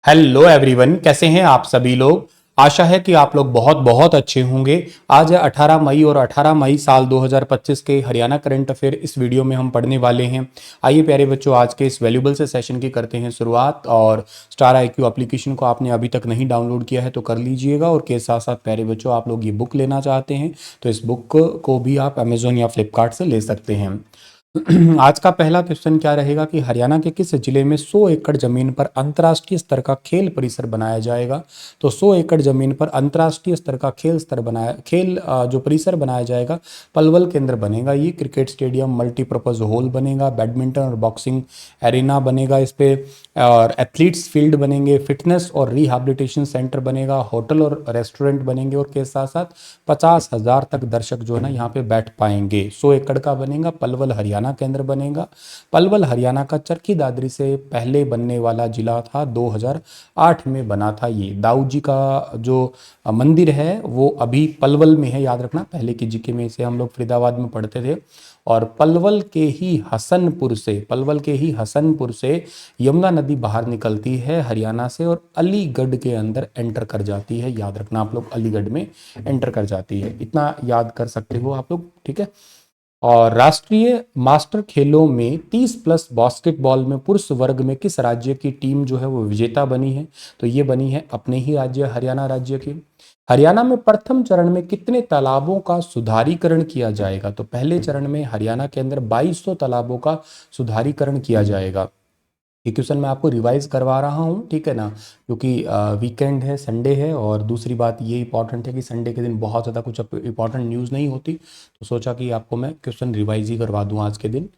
Hello everyone, कैसे हैं आप सभी लोग। आशा है कि आप लोग बहुत बहुत अच्छे होंगे। आज है 18 मई और 18 मई साल 2025 के हरियाणा करंट अफेयर इस वीडियो में हम पढ़ने वाले हैं। आइए प्यारे बच्चों, आज के इस वैल्यूबल से सेशन की करते हैं शुरुआत। और स्टार आईक्यू एप्लीकेशन को आपने अभी तक नहीं डाउनलोड किया है तो कर लीजिएगा। और के साथ साथ प्यारे बच्चों, आप लोग ये बुक लेना चाहते हैं तो इस बुक को भी आप अमेजोन या फ्लिपकार्ट से ले सकते हैं। आज का पहला क्वेश्चन क्या रहेगा कि हरियाणा के किस जिले में 100 एकड़ जमीन पर अंतर्राष्ट्रीय स्तर का खेल परिसर बनाया जाएगा। तो 100 एकड़ जमीन पर अंतर्राष्ट्रीय स्तर का जो परिसर बनाया जाएगा, पलवल के अंदर बनेगा। ये क्रिकेट स्टेडियम, मल्टीपर्पज हॉल बनेगा, बैडमिंटन और बॉक्सिंग एरिना बनेगा इस पे, और एथलीट्स फील्ड बनेंगे, फिटनेस और रिहैबिलिटेशन सेंटर बनेगा, होटल और रेस्टोरेंट बनेंगे, और के साथ साथ 50,000 तक दर्शक जो है ना यहाँ पे बैठ पाएंगे। 100 एकड़ का बनेगा, पलवल हरियाणा के अंदर बनेगा। पलवल हरियाणा का चरखी दादरी से पहले बनने वाला जिला था, 2008 में बना था। ये दाऊ जी का जो मंदिर है वो अभी पलवल में है, याद रखना, पहले की जीके में इसे हम लोग फरीदाबाद में पढ़ते थे। और पलवल के ही हसनपुर से यमुना नदी बाहर निकलती है हरियाणा से और अलीगढ़ के अंदर एंटर कर जाती है। याद रखना आप लोग, अलीगढ़ में एंटर कर जाती है, इतना याद कर सकते हो आप लोग, ठीक है। और राष्ट्रीय मास्टर खेलों में 30 प्लस बास्केटबॉल में पुरुष वर्ग में किस राज्य की टीम जो है वो विजेता बनी है। तो ये बनी है अपने ही राज्य हरियाणा राज्य की। हरियाणा में प्रथम चरण में कितने तालाबों का सुधारीकरण किया जाएगा। तो पहले चरण में हरियाणा के अंदर 2200 तालाबों का सुधारीकरण किया जाएगा। ये क्वेश्चन मैं आपको रिवाइज करवा रहा हूँ, ठीक है ना, क्योंकि वीकेंड है, संडे है। और दूसरी बात ये इंपॉर्टेंट है कि संडे के दिन बहुत ज़्यादा कुछ इंपॉर्टेंट न्यूज़ नहीं होती, तो सोचा कि आपको मैं क्वेश्चन रिवाइज ही करवा दूँ आज के दिन।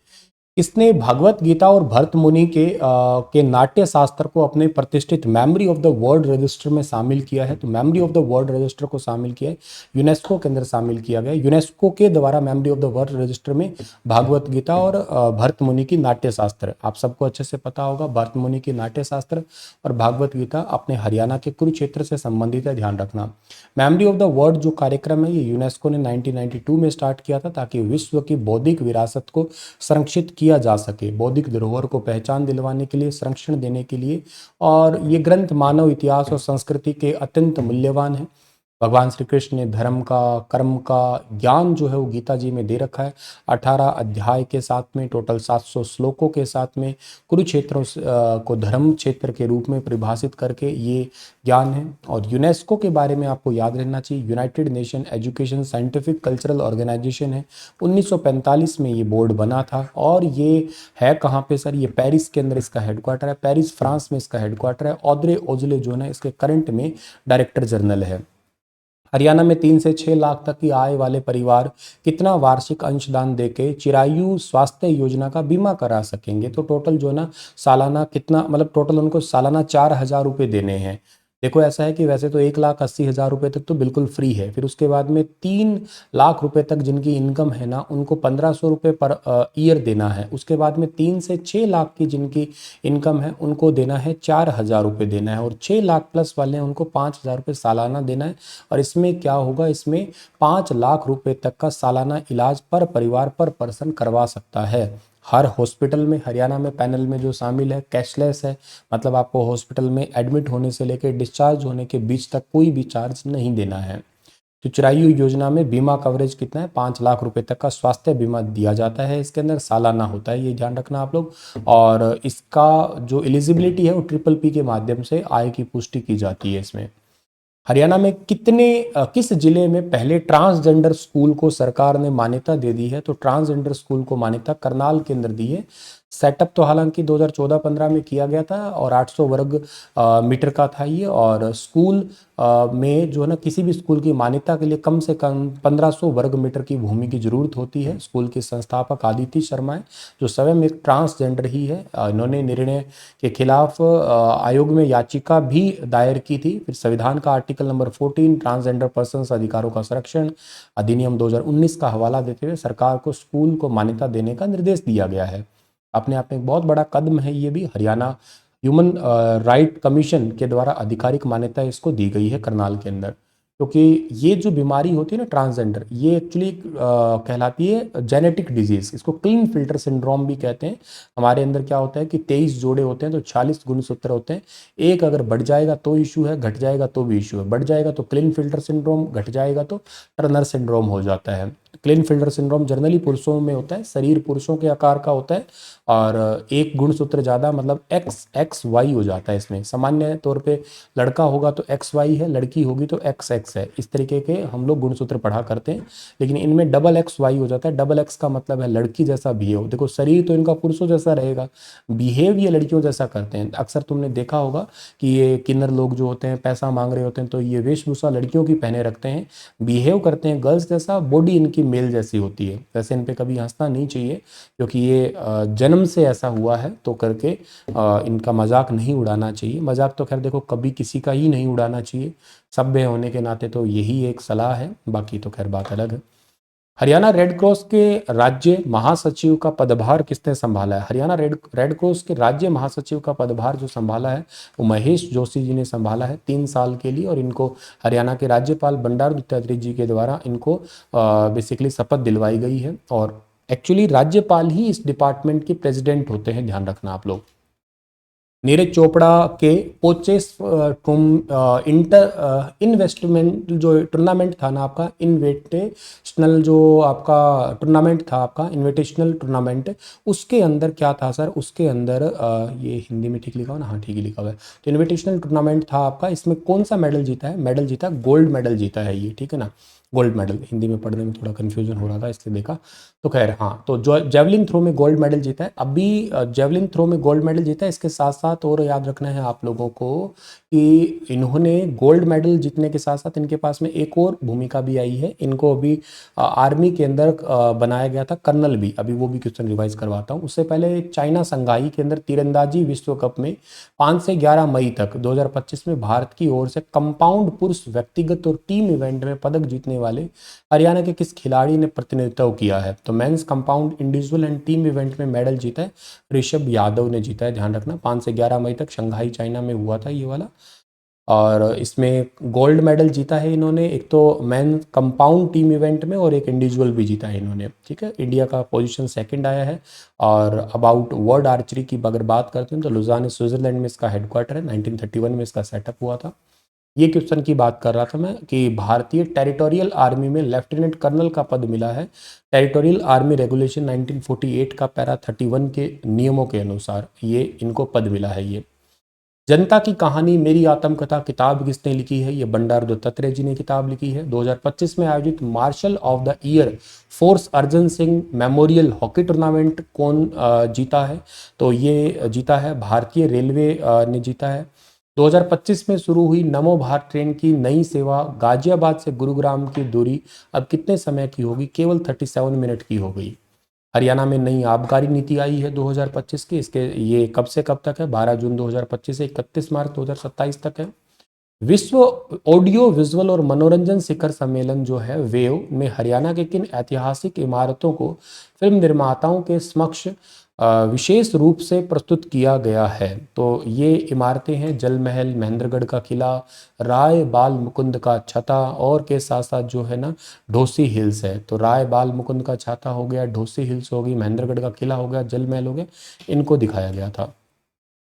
इसने भगवत गीता और भरत मुनि के नाट्य शास्त्र को अपने प्रतिष्ठित memory of the world register में शामिल किया है। तो memory of the world register को शामिल किया है, यूनेस्को के अंदर शामिल किया गया है। यूनेस्को के द्वारा memory of the world register में भागवत गीता और भरत मुनि की नाट्य शास्त्र, आप सबको अच्छे से पता होगा, भरत मुनि की नाट्य शास्त्र और भागवत गीता अपने हरियाणा के कुरुक्षेत्र से संबंधित है, ध्यान रखना। मेमोरी ऑफ द वर्ल्ड जो कार्यक्रम है ये यूनेस्को ने 1992 में स्टार्ट किया था, ताकि विश्व की बौद्धिक विरासत को संरक्षित किया जा सके, बौद्धिक धरोहर को पहचान दिलवाने के लिए, संरक्षण देने के लिए। और ये ग्रंथ मानव इतिहास और संस्कृति के अत्यंत मूल्यवान है। भगवान श्री कृष्ण ने धर्म का, कर्म का ज्ञान जो है वो गीता जी में दे रखा है। 18 अध्याय के साथ में, टोटल 700 श्लोकों के साथ में, कुरुक्षेत्रों को धर्म क्षेत्र के रूप में परिभाषित करके ये ज्ञान है। और यूनेस्को के बारे में आपको याद रहना चाहिए, United Nation Education Scientific Cultural Organisation है। 1945 में ये बोर्ड बना था। और ये है कहाँ पे सर, ये पेरिस के अंदर इसका हेडक्वार्टर है, पेरिस फ्रांस में इसका हेडक्वार्टर है। ऑद्रे ओजले जो है इसके करंट में डायरेक्टर जनरल है। हरियाणा में 3 से 6 लाख तक की आय वाले परिवार कितना वार्षिक अंशदान देके चिरायु स्वास्थ्य योजना का बीमा करा सकेंगे। तो टोटल जो है ना सालाना कितना, मतलब टोटल उनको सालाना 4,000 रुपये देने हैं। देखो ऐसा है कि वैसे तो 1,80,000 रुपये तक तो बिल्कुल फ्री है, फिर उसके बाद में 3 लाख रुपए तक जिनकी इनकम है ना उनको 1,500 रुपये पर ईयर देना है। उसके बाद में 3 से 6 लाख की जिनकी इनकम है उनको देना है 4,000 रुपये देना है। और 6 लाख प्लस वाले हैं उनको 5,000 रुपये सालाना देना है। और इसमें क्या होगा, इसमें 5 लाख रुपए तक का सालाना इलाज पर परिवार पर पर्सन करवा सकता है। हर हॉस्पिटल में हरियाणा में पैनल में जो शामिल है कैशलेस है, मतलब आपको हॉस्पिटल में एडमिट होने से लेकर डिस्चार्ज होने के बीच तक कोई भी चार्ज नहीं देना है। तो चिरायु योजना में बीमा कवरेज कितना है, 5 लाख रुपए तक का स्वास्थ्य बीमा दिया जाता है, इसके अंदर सालाना होता है, ये ध्यान रखना आप लोग। और इसका जो एलिजिबिलिटी है वो ट्रिपल P के माध्यम से आय की पुष्टि की जाती है इसमें। हरियाणा में किस जिले में पहले ट्रांसजेंडर स्कूल को सरकार ने मान्यता दे दी है। तो ट्रांसजेंडर स्कूल को मान्यता करनाल के अंदर दी है। सेटअप तो हालांकि 2014-15 में किया गया था और 800 वर्ग मीटर का था ये। और स्कूल में जो है ना, किसी भी स्कूल की मान्यता के लिए कम से कम 1500 वर्ग मीटर की भूमि की जरूरत होती है। स्कूल के संस्थापक आदित्य शर्मा है, जो स्वयं एक ट्रांसजेंडर ही है। इन्होंने निर्णय के खिलाफ आयोग में याचिका भी दायर की थी। फिर संविधान का आर्टिकल नंबर 14 ट्रांसजेंडर पर्सन अधिकारों का संरक्षण अधिनियम 2019 का हवाला देते हुए सरकार को स्कूल को मान्यता देने का निर्देश दिया गया है। अपने आप में एक बहुत बड़ा कदम है ये भी। हरियाणा ह्यूमन राइट कमीशन के द्वारा आधिकारिक मान्यता इसको दी गई है करनाल के अंदर। क्योंकि ये जो बीमारी होती है ना ट्रांसजेंडर, ये एक्चुअली कहलाती है जेनेटिक डिजीज। इसको क्लीन फिल्टर सिंड्रोम भी कहते हैं। हमारे अंदर क्या होता है कि 23 जोड़े होते हैं तो 40 गुणसूत्र होते हैं। एक अगर बढ़ जाएगा तो इशू है, घट जाएगा तो भी इशू है। बढ़ जाएगा तो क्लीन फिल्टर सिंड्रोम, घट जाएगा तो टर्नर सिंड्रोम हो जाता है। क्लीन फिल्टर सिंड्रोम जनरली पुरुषों में होता है, शरीर पुरुषों के आकार का होता है और एक गुणसूत्र ज़्यादा मतलब XXY हो जाता है। इसमें सामान्य तौर पे लड़का होगा तो XY है, लड़की होगी तो XX है। इस तरीके के हम लोग गुणसूत्र पढ़ा करते हैं, लेकिन इनमें XXY हो जाता है। XX का मतलब है लड़की जैसा बिहेव। देखो शरीर तो इनका पुरुषों जैसा रहेगा, बिहेव ये लड़कियों जैसा करते हैं। अक्सर तुमने देखा होगा कि ये किन्नर लोग जो होते हैं पैसा मांग रहे होते हैं तो ये वेशभूषा लड़कियों की पहने रखते हैं, बिहेव करते हैं गर्ल्स जैसा, बॉडी इनकी मेल जैसी होती है। वैसे इन पे कभी हंसना नहीं चाहिए क्योंकि ये जन्म से ऐसा हुआ है तो करके इनका मजाक नहीं उड़ाना चाहिए। मजाक तो खैर देखो कभी किसी का ही नहीं उड़ाना चाहिए, सभ्य होने के नाते तो यही एक सलाह है, बाकी तो खैर बात अलग है। हरियाणा रेड क्रॉस के राज्य महासचिव का पदभार किसने संभाला है? हरियाणा रेड क्रॉस के राज्य महासचिव का पदभार जो संभाला है वो महेश जोशी जी ने संभाला है 3 साल के लिए। और इनको हरियाणा के राज्यपाल बंडारू दत्तात्रेय जी के द्वारा इनको बेसिकली शपथ दिलवाई गई है। और एक्चुअली राज्यपाल ही इस डिपार्टमेंट के प्रेसिडेंट होते हैं, ध्यान रखना आप लोग। नीरज चोपड़ा के पोचेस इंटर इन्वेस्टमेंट जो टूर्नामेंट था ना आपका, इन्विटेशनल जो आपका टूर्नामेंट था, आपका इन्विटेशनल टूर्नामेंट, उसके अंदर क्या था सर? उसके अंदर ये हिंदी में ठीक लिखा हुआ ना? हाँ ठीक ही लिखा हुआ है। तो इन्विटेशनल टूर्नामेंट था आपका, इसमें कौन सा मेडल जीता है? मेडल जीता, गोल्ड मेडल जीता है ये, ठीक है ना? गोल्ड मेडल, हिंदी में पढ़ने में थोड़ा कन्फ्यूजन हो रहा था इसलिए देखा। तो खैर हाँ, तो जो जेवलिन थ्रो में गोल्ड मेडल जीता है। अभी जेवलिन थ्रो में गोल्ड मेडल जीता है। इसके साथ साथ और याद रखना है आप लोगों को कि इन्होंने गोल्ड मेडल जीतने के साथ साथ इनके पास में एक और भूमिका भी आई है। इनको अभी आर्मी के अंदर बनाया गया था कर्नल भी। अभी वो भी क्वेश्चन रिवाइज करवाता हूँ। उससे पहले चाइना संघाई के अंदर तीरंदाजी विश्व कप में 5 से 11 मई तक 2025 में भारत की ओर से कंपाउंड पुरुष व्यक्तिगत और टीम इवेंट में पदक जीतने वाले हरियाणा के किस खिलाड़ी ने प्रतिनिधित्व किया है? तो men's compound individual and team event में मेडल जीता है ऋषभ यादव ने जीता है। ध्यान रखना 5 से 11 मई तक शंघाई चाइना में हुआ था ये वाला। और इसमें गोल्ड मेडल जीता है इन्होंने, एक तो मैन कंपाउंड टीम इवेंट में और एक इंडिविजुअल भी जीता है इन्होंने, ठीक है। इंडिया का पोजीशन सेकंड आया है। और अबाउट वर्ल्ड आर्चरी की अगर बात करते हैं तो लुजान स्विट्जरलैंड में इसका हेडक्वार्टर है। 1931 में इसका सेटअप हुआ था। ये क्वेश्चन की बात कर रहा था मैं कि भारतीय टेरिटोरियल आर्मी में लेफ्टिनेंट कर्नल का पद मिला है टेरिटोरियल आर्मी रेगुलेशन 1948 का पैरा 31 के नियमों के अनुसार ये इनको पद मिला है। ये जनता की कहानी मेरी आत्मकथा किताब किसने लिखी है? ये बंडारू दत्तात्रेय जी ने किताब लिखी है। 2025 में आयोजित Marshal of the Air Force Arjan Singh memorial hockey tournament कौन जीता है? तो ये जीता है भारतीय रेलवे ने जीता है। 2025 में शुरू हुई नमो भारत ट्रेन की नई सेवा गाजियाबाद से गुरुग्राम की दूरी अब कितने समय की होगी? केवल 37 मिनट की हो गई। हरियाणा में नई आबकारी नीति आई है 2025 की। इसके ये कब से कब तक है? 12 जून 2025 से 31 मार्च 2027 तक है। विश्व ऑडियो विजुअल और मनोरंजन शिखर सम्मेलन जो है वेव में हरियाणा के किन ऐतिहासिक इमारतों को फिल्म निर्माताओं के समक्ष विशेष रूप से प्रस्तुत किया गया है? तो ये इमारतें हैं जल महल, महेंद्रगढ़ का किला, राय बाल मुकुंद का छता और के साथ साथ जो है ना ढोसी हिल्स है। तो राय बाल मुकुंद का छाता हो गया, ढोसी हिल्स होगी, महेंद्रगढ़ का किला हो गया, जल महल हो गया, इनको दिखाया गया था।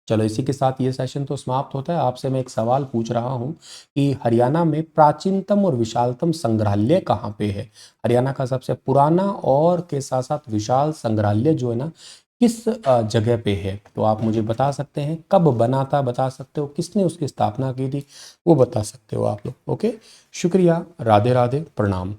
चलो इसी के साथ ये सेशन तो समाप्त होता है। आपसे मैं एक सवाल पूछ रहा हूँ कि हरियाणा में प्राचीनतम और विशालतम संग्रहालय कहाँ पे है? हरियाणा का सबसे पुराना और के साथ साथ विशाल संग्रहालय जो है ना किस जगह पे है? तो आप मुझे बता सकते हैं। कब बना था बता सकते हो, किसने उसकी स्थापना की थी वो बता सकते हो आप लोग। ओके, शुक्रिया, राधे राधे, प्रणाम।